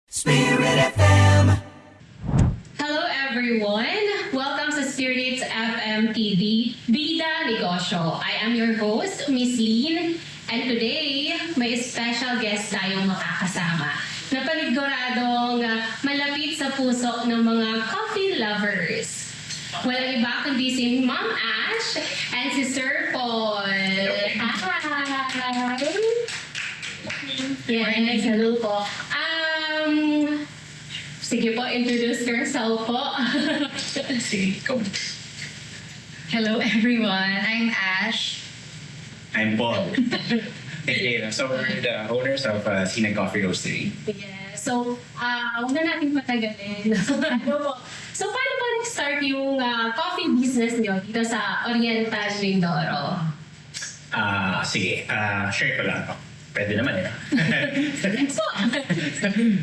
Spirit FM. Hello everyone! Welcome sa Spirit FM TV, Bida Negosyo. I am your host, Miss Lynn, and today, may special guest tayong makakasama na paniguradong malapit sa puso ng mga coffee lovers. Walang iba kundi si Ma'am Ash and si Sir Paul. Hi! Yes, hello po. Sige po, introduce yourself po. Sige, go. Hello everyone, I'm Ash. I'm Paul. Okay, so we're the owners of Sinag Coffee Roastery. Yes. So, huwag na natin patagalin. So, paano ba nag-start yung coffee business niyo dito sa Oriental Mindoro? Sige, share ko lang. Pwede naman eh. So,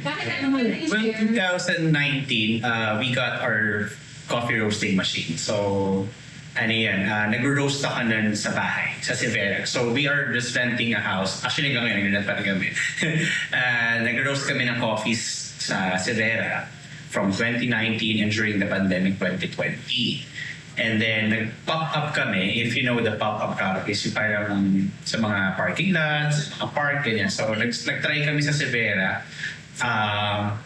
bakit ano mo Well, 2019, we got our coffee roasting machine. So, ano yan, nag-roast ako nun sa bahay, sa Severa. So, we are just renting a house. Actually, hanggang ngayon, nag-rent pa rin kami. Nag-roast kami ng coffees sa Severa from 2019 and during the pandemic 2020. And then, nag-pop up kami. If you know the pop-up is yung parang sa mga parking lots, mga park, ganyan. So, nag-try kami sa Severa. Ano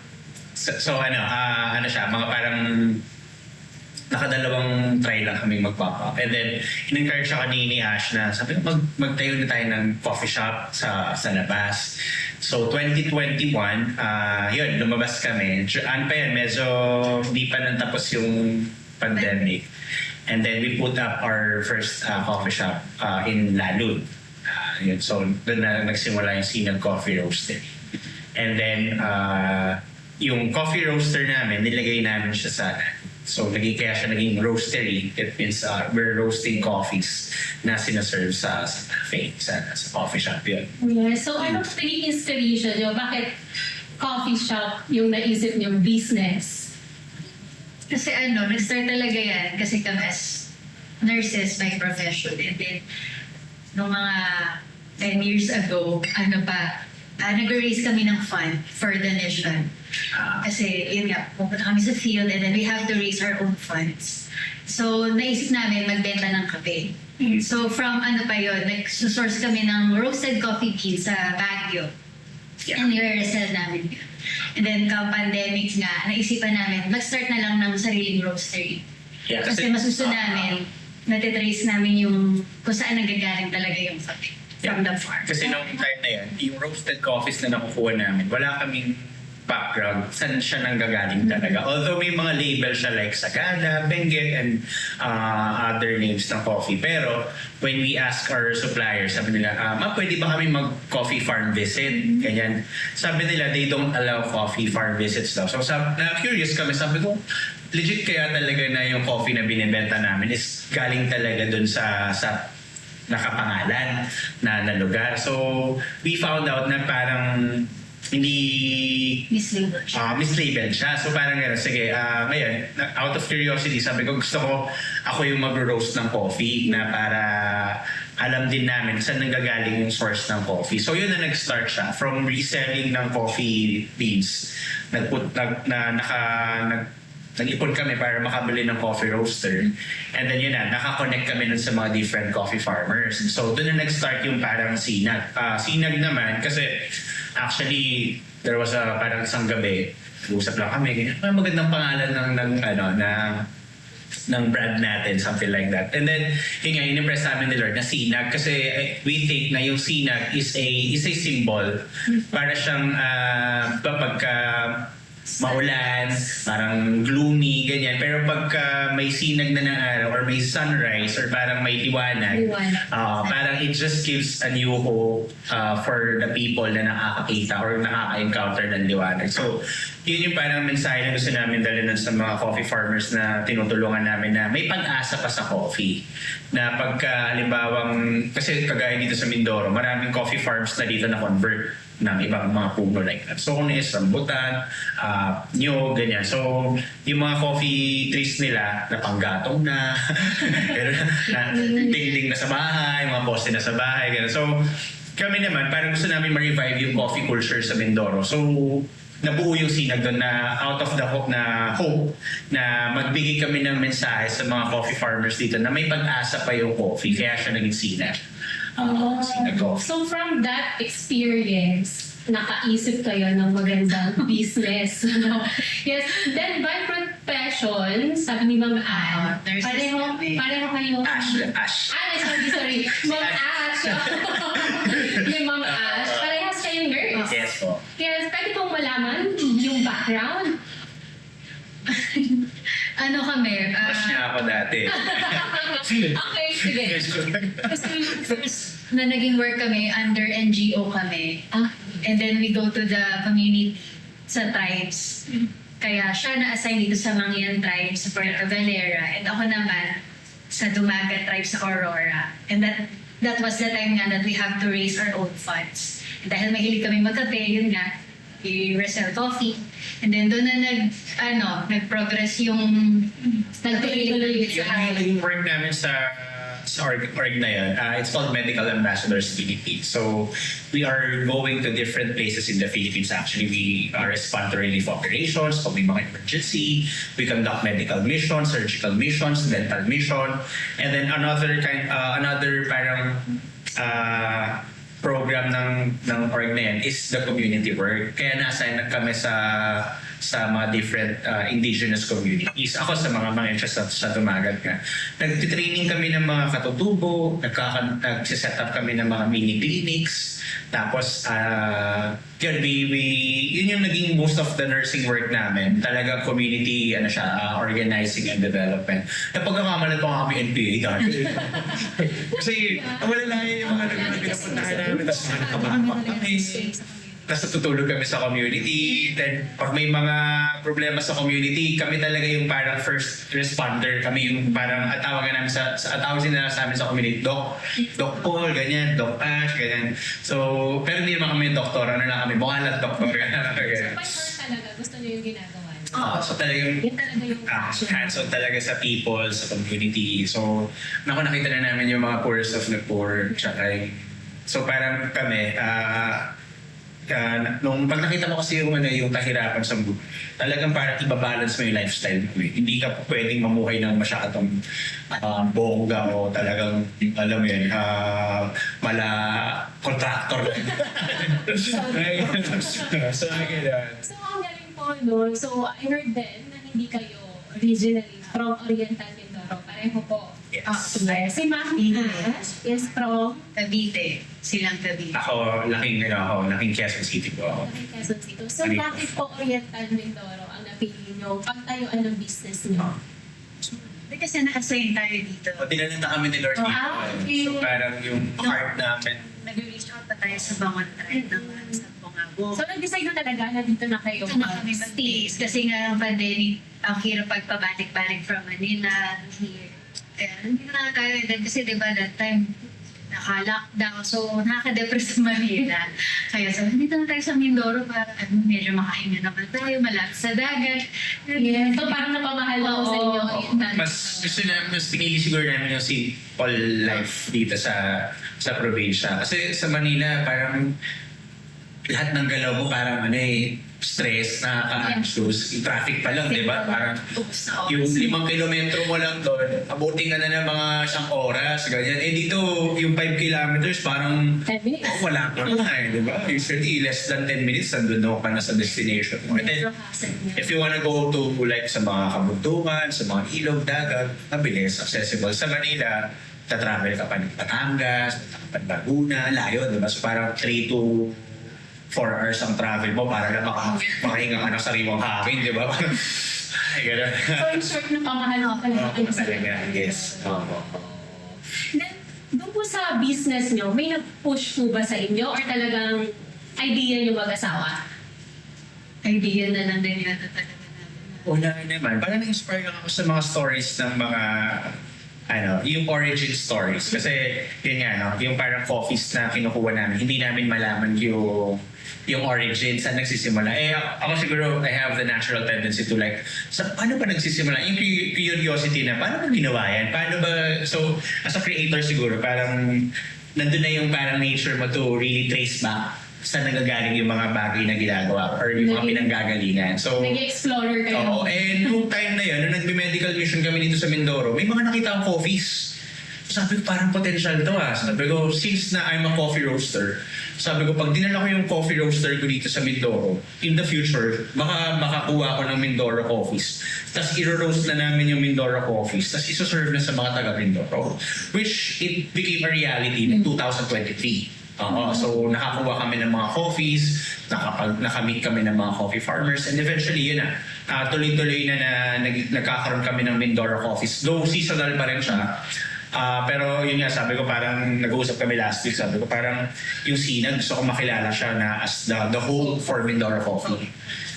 siya, mga parang nakadalawang try lang kami mag-pop up. And then, in-encourage ako ni Ash na sabi ko, magtayo na tayo ng coffee shop sa labas. So, 2021, yun, lumabas kami. Ano pa yun, medyo di pa natapos yung pandemic. And then, we put up our first coffee shop in Lalud. So, doon na nagsimula yung Sinag Coffee Roaster. And then, yung coffee roaster namin, nilagay namin siya sa so, kaya siya naging roastery. It means we're roasting coffees na sinaserve sa cafe, sa coffee shop yun. Yes. So, ano po naging inspiration niyo? Bakit coffee shop yung naisip niyong business? Kasi nag-start talaga yan kasi kami as nurses by profession. And then, noong mga 10 years ago, nag-raise kami ng fund for the nation. Kasi, yun nga, pupunta kami sa field and then we have to raise our own funds. So, naisip namin magbenta ng kape. So, from nag-source kami ng roasted coffee beans sa Baguio. Yeah. And nire-resell namin. And then, pandemic nga, naisipan namin, mag-start na lang ng sariling roastery. Yeah, Kasi masuso namin, natitrace namin yung kung saan nagagaling talaga yung coffee from the farm. Kasi nung time na yan, yung roasted coffees na nakukuha namin, wala kaming background saan siya nanggagaling talaga. Although may mga label siya like Sagada, Benguet, and other names ng coffee. Pero when we ask our suppliers, sabi nila, pwede ba kami mag-coffee farm visit? Ganyan. Sabi nila, they don't allow coffee farm visits daw. So na-curious kami, sabi ko, legit kaya talaga na yung coffee na binibenta namin is galing talaga dun sa nakapangalan na lugar. So, we found out na parang hindi mislabeled siya. So parang gano'n, sige, ngayon, out of curiosity, sabi ko, gusto ko ako yung mag-roast ng coffee na para alam din namin saan nanggagaling yung source ng coffee. So yun na nag-start siya. From reselling ng coffee beans, nag-ipon kami para makabili ng coffee roaster. And then yun na, nakakonect kami nun sa mga different coffee farmers. So doon na nag-start yung parang Sinag. Sinag naman, kasi actually, there was parang isang gabi, usap lang kami, magandang pangalan ng brand natin, something like that. And then, yun nga, in-impress namin ni Lord na Sinag kasi we think na yung Sinag is a symbol para siyang pagka maulan, parang gloomy, ganyan. Pero pagka may sinag na ng araw or may sunrise or parang may liwanag, parang it just gives a new hope for the people na nakakakita or nakaka-encounter ng liwanag. So, yun yung parang mensahe na gusto namin dalhin sa mga coffee farmers na tinutulungan namin na may pag-asa pa sa coffee. Na pagka halimbawang, kasi kagaya dito sa Mindoro, maraming coffee farms na dito na convert ng ibang mga puno like Lanzones, rambutan, nyog, ganyan. So, yung mga coffee trees nila, napanggatong na, dingding na sa bahay, mga poste na sa bahay, ganyan. So, kami naman, parang gusto namin ma-revive yung coffee culture sa Mindoro. So, nabuo yung sinag doon na out of the hope na magbigay kami ng mensahe sa mga coffee farmers dito na may pag-asa pa yung coffee, kaya siya naging sinag. Sinag coffee. So from that experience, nakaisip kayo ng magandang business. No? Yes. Then by profession, sabi ni Ma'am Ann, nurses kami. pareho kayo. Ash. Sorry. Ma'am Ash. Ni Ma'am Ash, parehas kayong nurse. Yes po. Yes, pwede pong malaman yung background. Ano kami? Ash niya ako dati. Okay, sige. Kasi yung first na naging work kami, under NGO kami. And then we go to the community sa tribes. Kaya siya na-assign dito sa Mangyan tribe sa Puerto Valera. And ako naman sa Dumagat tribe sa Aurora. And that was the time nga that we have to raise our own funds. And dahil mahilig kami magkape, yun nga, we resell coffee. And then doon na nag-progress yung Nagtuloy-tuloy Yung naging work namin sa org na yun, it's called Medical Ambassadors Philippines. So we are going to different places in the Philippines. Actually, we respond to relief operations, kung may mga emergency, we conduct medical missions, surgical missions, dental mission, and then another parang program ng org na yan is the community work. Kaya na-assign kami sa mga different indigenous communities. Ako sa mga interest sa Dumagat nga. Nag-training kami ng mga katutubo, nag-set up kami ng mga mini clinics, tapos yun yung naging most of the nursing work namin. Talaga community, organizing and development. Napagkakamalan pa kami NPA dati. Kasi wala lang yung mga pinapuntahan namin. Tapos natutulog kami sa community. Then, pag may mga problema sa community, kami talaga yung parang first responder. Kami yung parang atawagan namin atawagin nila sa amin sa community. Doc Paul, ganyan. Doc Ash, ganyan. So, pero hindi naman kami doktor. Ano lang kami, bukalat doktor. So by heart talaga, gusto niyo yung ginagawa niyo? So talagang Yan talaga yung passion. hands-on talaga sa people, sa community. So, nakita na namin yung mga poorest of the poor. So parang kami, nung pag nakita mo kasi yung kahirapan sa buhay, talagang parang ibabalance mo yung lifestyle mo. Hindi ka pwedeng mamuhay ng masyadong bongga o talagang, alam mo yun, contractor. So, ang galing po, no? So, I heard din na hindi kayo originally from Oriental Mindoro. Pareho po. Yes. Si Ma'am Ash is from Cavite. Silang Cavite. Ako, laking Quezon City po ako. Quezon City. So, bakit po Oriental Mindoro ang napili nyo pagtayuan ng business nyo? Kasi na-assign tayo dito. O, dinalita kami ni Lord dito. Okay. So, parang yung heart namin. Nag-reach out pa tayo sa Bangon Tribe naman sa Bungabo. So, nag-decide na talaga na dito na kayo Ito na kami mag-stay. Kasi nga ng pandemic, ang hirap pagpabalik-balik from Manila, here. Kaya hindi na tayo din kasi di ba that time naka-lockdown. So, nakaka-depress sa Manila. Kaya sabi, dito na tayo sa Mindoro para medyo makahinga naman tayo, malapit sa dagat. Yes. So, parang napamahal ako sa inyo. Mas gusto namin, mas pinili siguro namin yung simple life dito sa probinsya. Kasi sa Manila, parang lahat ng galaw mo parang stress, nakaka-anxious. Yung traffic pa lang, di ba? Parang yung 5 kilometro mo lang doon, abutin ka na ng mga 1 oras, ganyan. Dito, yung 5 kilometers, parang 10 minutes. wala ka na di ba? Usually, less than 10 minutes, nandun ka na sa destination mo. And then, if you wanna go to sa mga kabuntukan, sa mga ilog, dagat, mabilis, accessible. Sa Manila, tatravel ka pa ng Batangas, pa ng Laguna, layo, di ba? So parang 3 to 4 hours ang travel mo para lang makahinga ka ng sariwang hangin, di ba? Ay, gano'n. So, in short, napamahal ako talaga. Talaga, yes. Then, doon po sa business nyo, may nag-push po ba sa inyo or talagang idea nyo mag-asawa? Idea na lang din yata talaga namin. Una naman, parang na-inspire ako sa mga stories ng mga yung origin stories. Kasi yun nga, yung parang coffees na kinukuha namin, hindi namin malaman yung origin, saan nagsisimula. Ako siguro, I have the natural tendency to paano ba nagsisimula? Yung curiosity na, paano ba ginawa yan? Paano ba, so, as a creator siguro, parang nandun na yung parang nature mo to really trace back saan nagagaling yung mga bagay na ginagawa or yung mga pinanggagalingan. So, Nag-explorer kayo. oo, and noong time na yun, nung nagbe-medical mission kami dito sa Mindoro, may mga nakita akong coffees. Sabi ko, parang potential to ah. Sabi ko, since na I'm a coffee roaster, sabi ko, pag dinala ko yung coffee roaster ko dito sa Mindoro, in the future, baka makakuha ko ng Mindoro coffees. Tapos i-roast na namin yung Mindoro coffees. Tapos isoserve na sa mga taga Mindoro. Which it became a reality in 2023. So nakakuha kami ng mga coffees, nakamit kami ng mga coffee farmers, and eventually yun na, tuloy-tuloy na nagkakaroon kami ng Mindoro coffees. Though seasonal pa rin siya, pero yun nga, sabi ko parang nag-uusap kami last week, sabi ko parang yung Sinag, gusto ko makilala siya na as the home for Mindoro Coffee.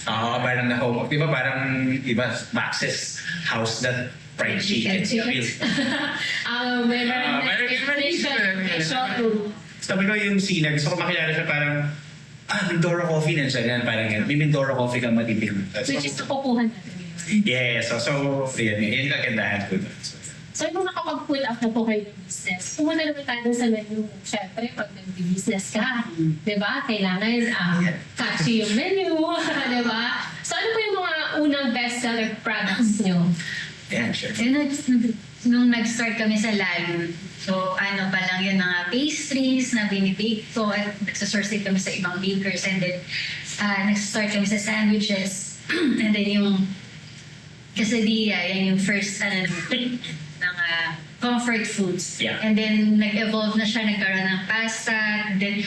Parang the home, di ba parang, di ba, Max's house that fried chicken. Sabi ko yung Sinag, gusto ko makilala siya parang, Mindoro Coffee na siya, parang yan, may Mindoro Coffee kang matipid. Which is nakukuhan natin. Yeah, so yun kagandahan ko. So, nung nakapag-pull up na po kayo ng business, pumunta naman tayo sa menu. Siyempre, pag nag-business ka, di ba, kailangan catchy yung menu, di ba? So, ano po yung mga unang best-seller products nyo? Yeah, sure. Nung nag-start kami sa Lalo, so ano pa lang yun, mga pastries na binibake ko at nagsasource din kami sa ibang bakers, and then nag-start kami sa sandwiches, and then yung quesadilla, yan yung first ng comfort foods. Yeah. And then nag-evolve na siya, nagkaroon ng pasta, and then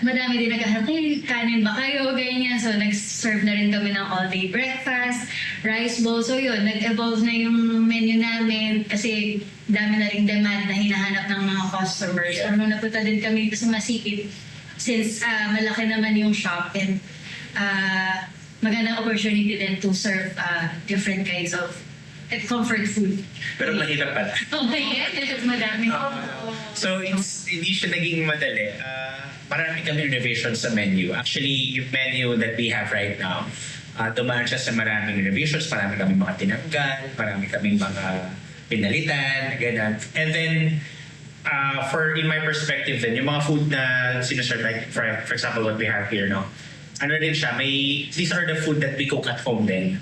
madami din naghahanap, kanin ba kayo, ganyan. So nag-serve na rin kami ng all-day breakfast, rice bowl. So yun, nag-evolve na yung menu namin kasi dami na rin demand na hinahanap ng mga customers. So nung napunta din kami dito sa Masikip, since malaki naman yung shop, and magandang opportunity din to serve different kinds of comfort food. Pero mahirap pala. Okay, madami. So, hindi siya naging madali. Marami kami innovations sa menu. Actually, yung menu that we have right now, dumaan siya sa maraming innovations. Marami kami mga tinanggal, marami kami mga pinalitan, gano'n. And then, in my perspective then, yung mga food na sinuserve, like for example, what we have here, no? Ano din siya, these are the food that we cook at home din.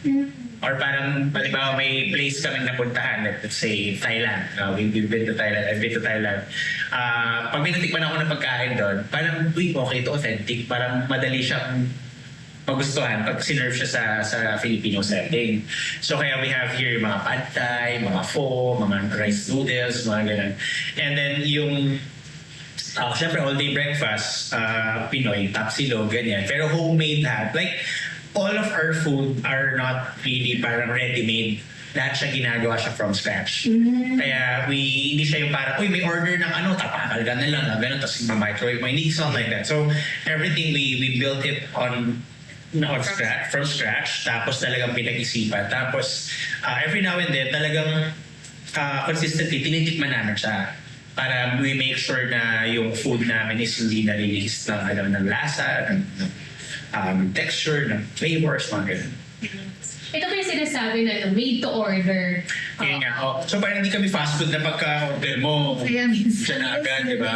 Or parang, halimbawa may place kaming napuntahan, let's say Thailand. We've been to Thailand, I've been to Thailand. Pag may natikman ako ng pagkain doon, parang, okay, ito authentic. Parang madali siyang magustuhan pag sinerve siya sa Filipino setting. So kaya we have here mga pad thai, mga pho, mga rice noodles, mga ganun. And then yung syempre all-day breakfast, Pinoy, tapsilog, ganyan. Pero homemade lahat. Like, all of our food are not really parang ready-made. Lahat siya ginagawa siya from scratch. Kaya hindi siya yung parang, may order ng tapakal ka na lang, gano'n, tapos ma-microwave mo. Hindi, it's not like that. So, everything we built it from scratch, tapos talagang pinag-isipan. Tapos, every now and then, talagang consistently, tinitikman namin siya. Para we make sure na yung food namin is hindi nalilihis ng lasa, ng texture, ng flavors, mga ganun. Ito pa yung sinasabi na made to order. Yun nga. So parang hindi kami fast food na pagka-order mo, Kaya minsan, siya na agad, di ba?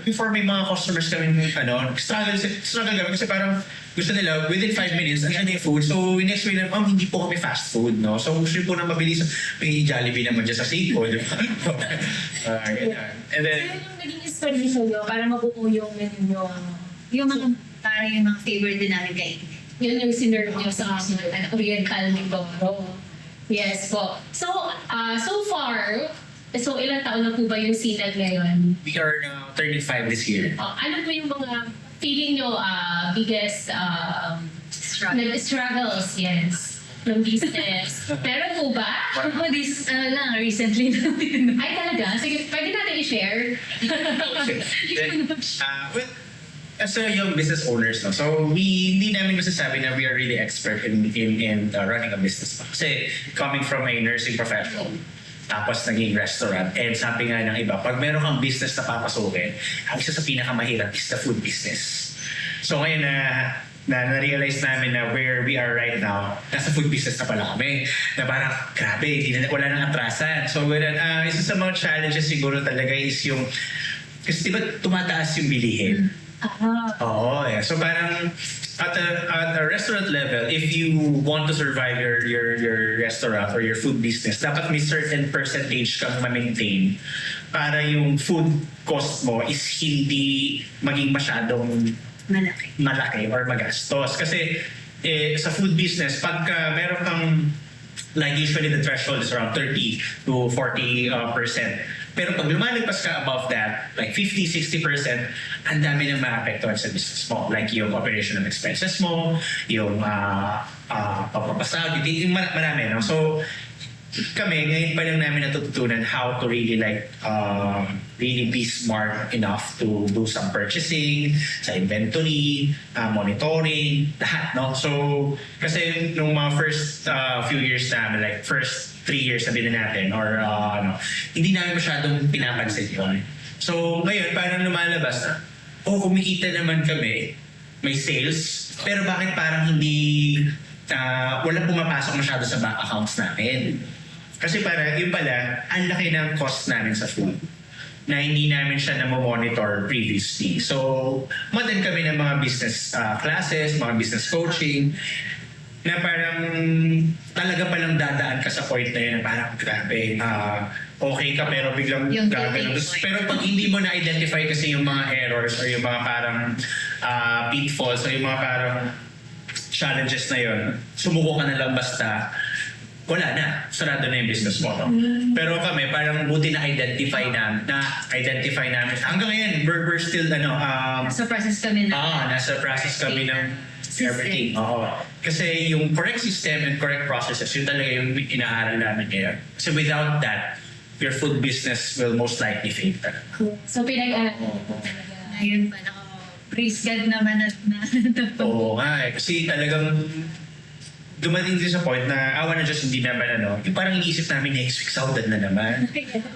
Before may mga customers kami, struggle kami kasi parang gusto nila, within 5 minutes, ang yung food. So, next way na, hindi po kami fast food, no? So, gusto po na mabilis. May Jollibee naman dyan sa Seiko, di ba? And then, So, yung naging inspiration nyo para mabuo yung menu nyo, yung mga, parang yung mga favorite din namin kainin. yun yung sinerve nyo sa Oriental Mindoro. Yes po. So, so far, so ilang taon na po ba yung Sinag ngayon? we are now turning 5 this year. Ano po yung mga feeling nyo biggest struggles, yes, ng business? Meron po ba? Recently natin. Ay talaga? Sige, pwede natin i-share. Then, well, as a young business owners, no, so hindi namin masasabi na we are really expert in running a business. Kasi coming from a nursing profession, tapos naging restaurant, and sabi nga ng iba, pag meron kang business na papasukin, ang isa sa pinakamahirap is the food business. So ngayon na-realize namin na where we are right now, nasa food business na pala kami. Na parang, grabe, wala nang atrasan. So isa sa mga challenges siguro talaga is yung, kasi diba tumataas yung bilihin? Oo, yeah. So parang at a restaurant level, if you want to survive your restaurant or your food business, dapat may certain percentage kang ma-maintain para yung food cost mo is hindi maging masyadong malaki or magastos. Kasi sa food business, pagka meron kang, like usually the threshold is around 30 to 40%. Pero pag lumalagpas ka above that, like 50-60%, ang dami nang maapektuhan sa business mo. Like yung operational expenses mo, yung papapasag, yung marami. No? So, kami, ngayon pa lang namin natututunan how to really really be smart enough to do some purchasing, sa inventory, monitoring, lahat, no? So, kasi nung mga first few years namin, like first 3 years sabihin natin, or hindi namin masyadong pinapansin yun. So, ngayon, parang lumalabas na, kumikita naman kami, may sales, pero bakit parang hindi, walang pumapasok masyado sa bank accounts namin? Kasi para yung pala, ang laki ng cost namin sa food na hindi namin siya na-monitor previously. So, madan kami ng mga business classes, mga business coaching, na parang talaga palang dadaan ka sa point na yun na parang grabe, okay ka pero biglang Yung gagawin. tipping point. Pero pag hindi mo na-identify kasi yung mga errors or yung mga parang pitfalls or yung mga parang challenges na yun, sumuko ka na lang basta wala na, sarado na yung business mo. No? Pero kami, parang buti na-identify namin. Hanggang ngayon, we're still, Sa process kami na. nasa process kami ng everything. Oo. Kasi yung correct system and correct processes, yun talaga yung inaaral namin ngayon. So without that, your food business will most likely fail. So, Ayun pa, praise God naman at Oo nga eh. Kasi talagang dumating din sa point na awa na Diyos hindi naman yung parang iniisip namin next week sahod na naman.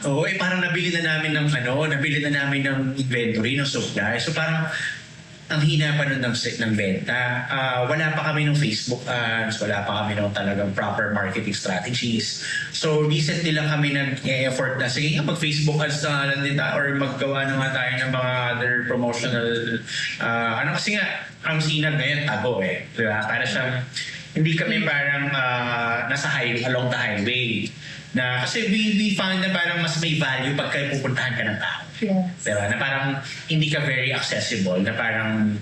Oo, parang nabili na namin ng inventory, ng supply. So parang ang hina pa nun ng benta. Wala pa kami ng Facebook ads, wala pa kami ng talagang proper marketing strategies. So recently lang kami nag-effort na, sige nga mag-Facebook ads na lang din or maggawa na nga tayo ng mga other promotional, kasi nga, ang sinag ngayon, tago eh. Diba? Para siyang, hindi kami parang along the highway. Na, kasi we found na parang mas may value pagka pupuntahan ka ng tao. yes. Diba? Na parang hindi ka very accessible, na parang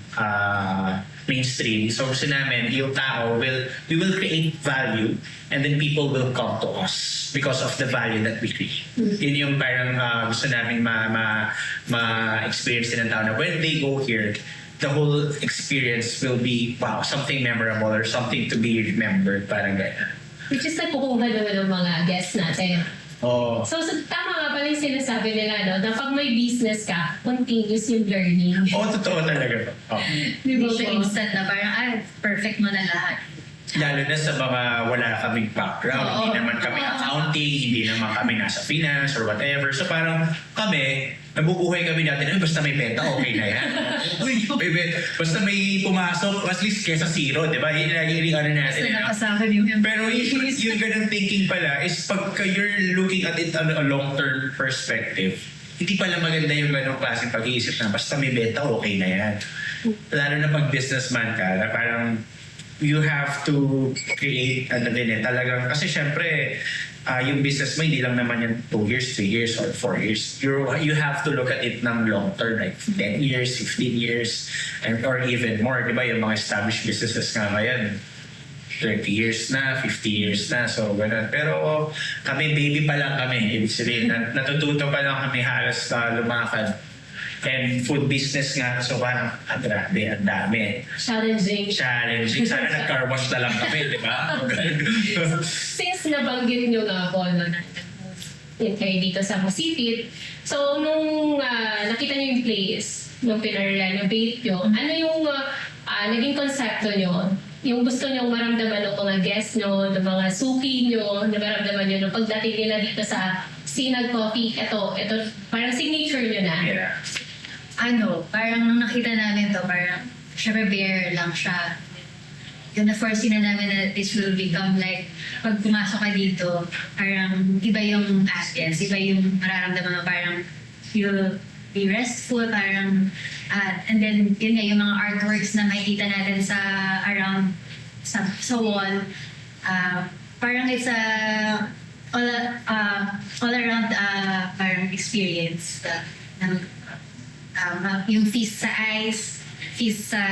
mainstream. So gusto namin, yung tao, we will create value and then people will come to us because of the value that we create. Yun yung parang gusto namin ma-experience din ng tao na when they go here, the whole experience will be, wow, something memorable or something to be remembered, parang gano'n. Which is nagkukuha naman ng mga guests natin. Oh. So, tama nga pala yung sinasabi nila, no? Na pag may business ka, continuous yung learning. Totoo talaga to. Oh. Di ba Hindi siya po? instant na parang, perfect mo na lahat. Lalo na sa mga wala kaming background, Oo. hindi naman kami accounting, hindi naman kami nasa finance or whatever. So parang kami, nabubuhay kami natin, basta may benta, okay na yan. Uy, may benta. Basta may pumasok, at least kesa zero, di ba? Yun lagi natin. Basta napasahan yung Pero yung ganun thinking pala is pagka you're looking at it on a long-term perspective, hindi pala maganda yung ganung klaseng pag-iisip na basta may benta, okay na yan. Lalo na pag businessman ka, na parang you have to create talagang, kasi syempre yung business mo hindi lang naman yan 2 years, 3 years or 4 years. You have to look at it ng long term, like 10 years, 15 years or even more, di ba? Yung mga established businesses nga ngayon 30 years na, 50 years na, so gano'n. Pero kami, baby pa lang kami. Ibig sabihin, natututo pa lang kami halos lumakad. And food business nga, so parang grabe, ang dami. Challenging. Sana nag-car wash na lang kami, di ba? Since nabanggit nyo nga ako, no, na yun kayo dito sa Musipit, so nung nakita nyo yung place, nung pinare-renovate nyo, ano yung naging konsepto nyo? Yung gusto nyo maramdaman ng mga guests nyo, ng mga suki nyo, na maramdaman nyo nung pagdating nila dito sa Sinag Coffee, ito, parang signature nyo na. Yeah. Parang nung nakita namin to, parang syempre bare lang siya. Yun, na-foresee na namin na this will become like, pag pumasok ka dito, parang iba yung ambience, iba yung mararamdaman mo, parang you'll be restful, parang, and then, yun nga, yung mga artworks na makikita natin sa around, sa wall, parang it's a all around parang experience ng yung feast sa eyes, feast sa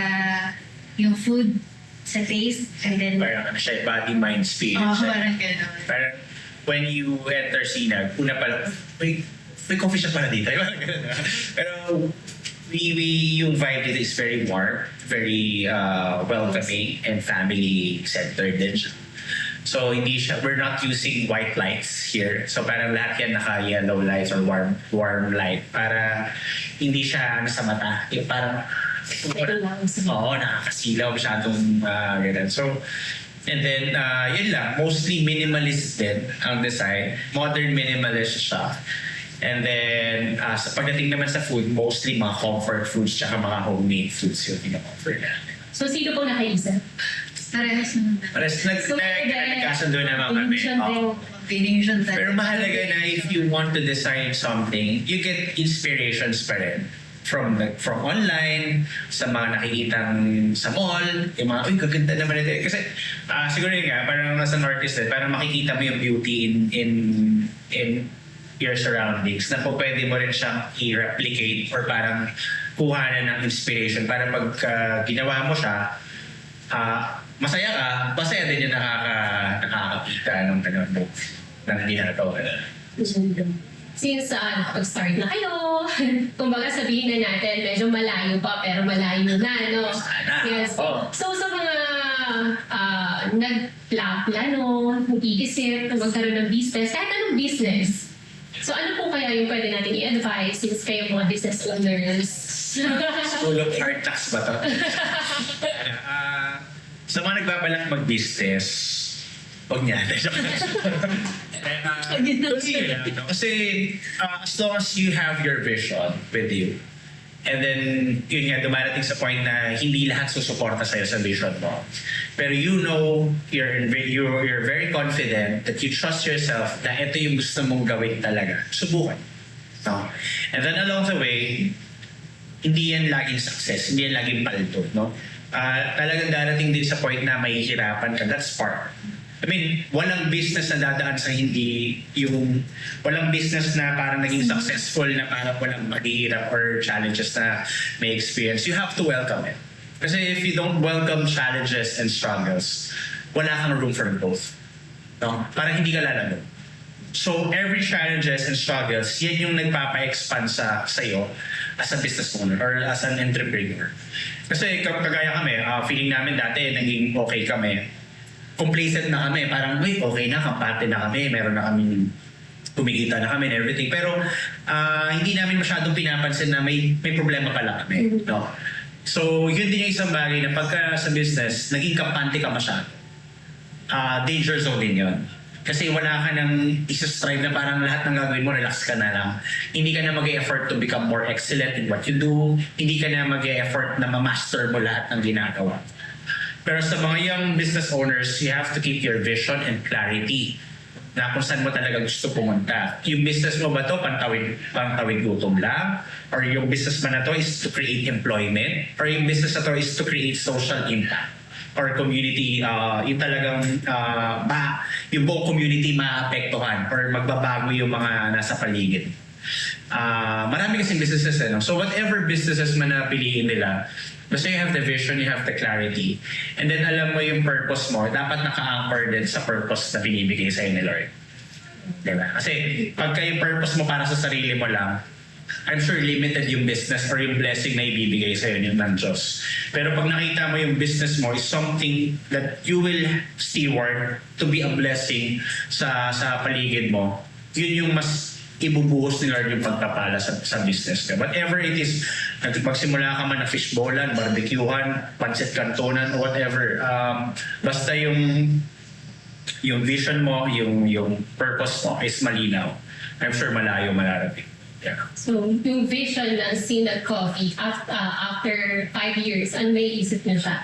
yung food, sa taste, and then Parang ano siya, body, mind, spirit. parang gano'n. Parang when you enter Sinag, una pala, may coffee shop pala dito. Pero yung vibe dito is very warm, very welcoming, and family-centered din siya. So we're not using white lights here. So parang lahat yan naka-yellow lights or warm light para hindi siya sa mata. Yung parang oo, nakakasilaw masyadong ganun. So, and then, yun lang, mostly minimalist din ang design. Modern minimalist siya. And then, sa pagdating naman sa food, mostly mga comfort foods tsaka mga homemade foods yung pinaka-offer natin. So, sino pong nakaisip? Parehas naman. Pares nagkasundo naman kami. Combination talaga. Pero mahalaga na if you want to design something, you get inspirations pa rin. From online, sa mga nakikitang sa mall, yung mga, uy, gaganda naman ito. Kasi siguro yun nga, parang as an artist, parang makikita mo yung beauty in your surroundings na po pwede mo rin siyang i-replicate or parang kuhanan ng inspiration para pag ginawa mo siya, masaya ka, masaya din yung nakakakita ng gano'n ng ginagawa. Since pag-start na kayo, kumbaga sabihin na natin, medyo malayo pa, pero malayo na, no? Sana. Yes. Oh. So, sa mga nagplano, nag-iisip, magkaroon ng business, kahit anong business. So, ano po kaya yung pwede natin i-advise since kayo mga business owners? School of Hard Knocks ba to? Sa mga nagbabalak mag-business, huwag niya. Kasi as long as you have your vision with you, and then yun nga, dumarating sa point na hindi lahat susuporta sa'yo sa vision mo. Pero you know, you're very confident that you trust yourself na ito yung gusto mong gawin talaga. Subukan. No? And then along the way, hindi yan laging success, hindi yan laging paldo. No? Talagang darating din sa point na may hirapan ka. That's part. I mean, walang business na dadaan sa walang business na parang naging successful na parang walang maghihirap or challenges na may experience. You have to welcome it. Kasi if you don't welcome challenges and struggles, wala kang room for growth. No? Parang hindi ka lalago. So every challenges and struggles, yan yung nagpapa-expand sa'yo as a business owner or as an entrepreneur. Kasi kagaya kami, feeling namin dati naging okay kami. Complacent na kami, parang wait, okay na, kampante na kami, meron na kami, kumikita na kami and everything. Pero hindi namin masyadong pinapansin na may problema pala kami. No? So yun din yung isang bagay na pagka sa business, naging kampante ka masyado. Danger zone din yun. Kasi wala ka nang isa-strive na parang lahat ng gagawin mo, relax ka na lang. Hindi ka na mag-e-effort to become more excellent in what you do. Hindi ka na mag-e-effort na ma-master mo lahat ng ginagawa. Pero sa mga young business owners, you have to keep your vision and clarity na kung saan mo talaga gusto pumunta. Yung business mo ba to pantawid gutom lang? Or yung business mo na to is to create employment? Or yung business na to is to create social impact? Or community, yung talagang yung buong community maapektuhan or magbabago yung mga nasa paligid. Marami kasing businesses. So whatever businesses man na piliin nila, basta you have the vision, you have the clarity, and then alam mo yung purpose mo, dapat naka-anchor din sa purpose na binibigay sa'yo ni Lord. Diba? Kasi pagka yung purpose mo para sa sarili mo lang, I'm sure limited yung business or yung blessing na ibibigay sa'yo ng Diyos. Pero pag nakita mo yung business mo is something that you will steward to be a blessing sa paligid mo, yun yung mas ibubuhos ni Lord yung pagpapala sa business ka. Whatever it is, magsimula ka man na fishbowlan, barbecuehan, pancit cantonan, whatever. Basta yung vision mo, yung purpose mo is malinaw. I'm sure malayo mararating. Yeah. So, yung vision ng Sinag Coffee, after 5 years, ano may isip niyo siya?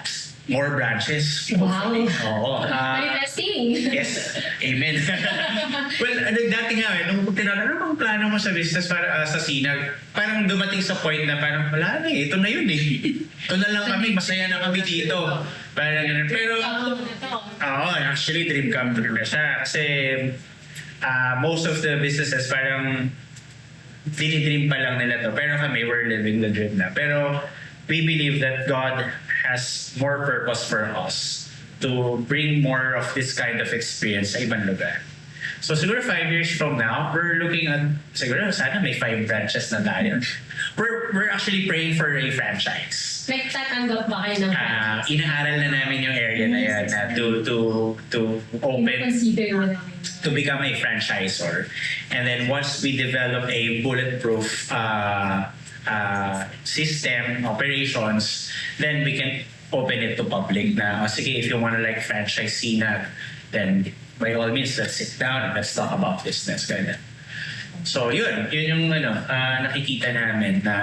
more branches. Wow. Oo. Manifesting. Yes. Amen. Well, dati nga nung tinanong, ano bang plano mo sa business para sa Sinag? Parang dumating sa point na parang, wala na ito na yun eh. Ito na lang kami, masaya na kami dito. Parang ganun. Pero, actually, dream come true na siya. Kasi, most of the businesses parang dinidream pa lang nila to. Pero kami, we're living the dream na. Pero, we believe that God has more purpose for us to bring more of this kind of experience sa ibang lugar. So siguro 5 years from now, we're looking at, siguro sana may 5 branches na tayo. We're actually praying for a franchise. Nagtatanggap ba kayo ng Inaaral na namin yung area na yan na to open, consider mo namin? to become a franchisor. And then once we develop a bulletproof system, operations, then we can open it to public na, sige, if you want to like franchise Sinag, then by all means, let's sit down and let's talk about business. Ganyan. So yun yung nakikita namin na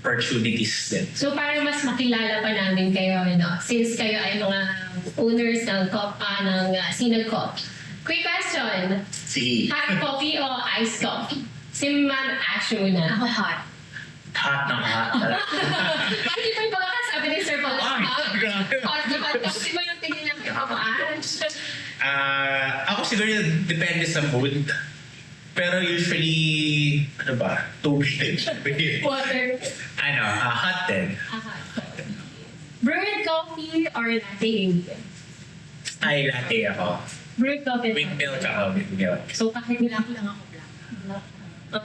opportunities din. So para mas makilala pa namin kayo, since kayo ay mga owners ng Sinag Coffee. Quick question. Sige. Hot coffee o iced coffee? Si Ma'am Ash muna. Ako hot. Hot na hot. Bakit pa yung pagkakasabi ni Sir Paul? Ay, grabe. Hot na hot. Kasi ba yung tingin niya kay Ma'am Ash? Ako siguro depende sa mood. Pero usually, tubig. Water. Hot din. Brewed coffee or latte? Ay, latte ako. Brewed coffee. With milk ako, with milk. So kahit black lang ako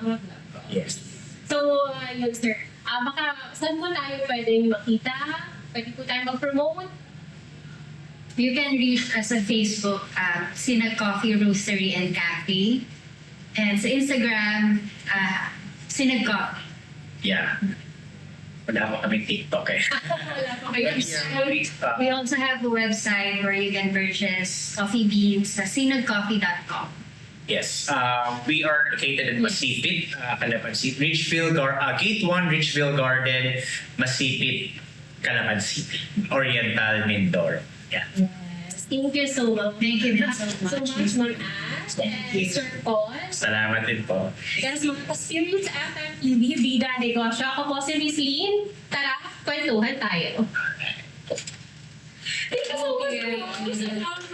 black. Yes. So, yun sir. Baka saan mo tayo pwedeng makita? Pwede po tayo mag-promote? You can reach us sa Facebook at Sinag Coffee Roastery and Cafe. And sa Instagram, Sinag Coffee. Yeah. Wala ako kaming TikTok eh. Wala pa kayo. We also have a website where you can purchase coffee beans sa sinagcoffee.com. Yes. We are located in Masipit, Calapan City. Gate 1, Richville Garden, Masipit, Calapan City. Oriental, Mindoro. Yeah. Yes. Thank you so much. Thank you So much, Ma'am Ash and Sir Paul. Salamat din po. Guys, mga ka-Spirits FM TV, Bida Negosyo. Ako po si Miss Lynn. Tara, kwentuhan tayo. Thank you so much.